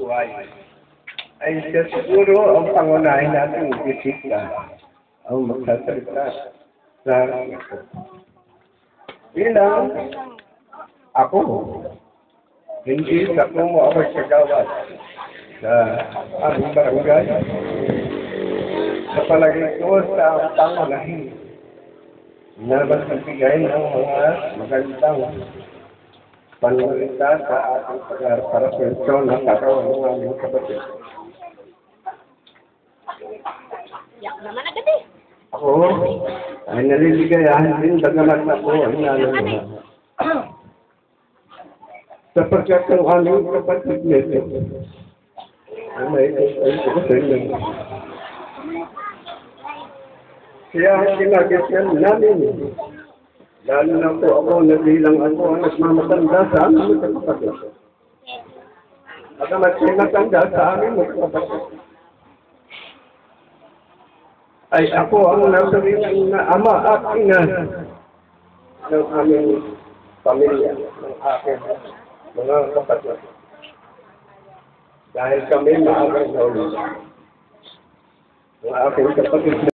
buhay. Ay siguro ang pangunahin natin bisita ang magsasalita sa bilang ako, hindi sa kung ako kagawad sa aming barangay. Sa palagay ko sa pangunahin na magbibigay ng mga magandang panunita sa ating pag-arparasyon ng katawan ng aming kapatid. Yak naman agad eh. Ako ay naliligayahan din bagamat ako ay nalalaman. Sapagkat ang aming kapatid nito ay may kasaysayan. Kaya ang kinagisyan namin, lalo na po ako na bilang ako ang nagmamatanda sa aming kapatid. Bagamat siya matanda sa aming kapatid. Ay ako ang nasabihin na ama at ina ng aming pamilya, ng aking mga kapatid. Dahil kami maagang naulit. Ang aking kapatid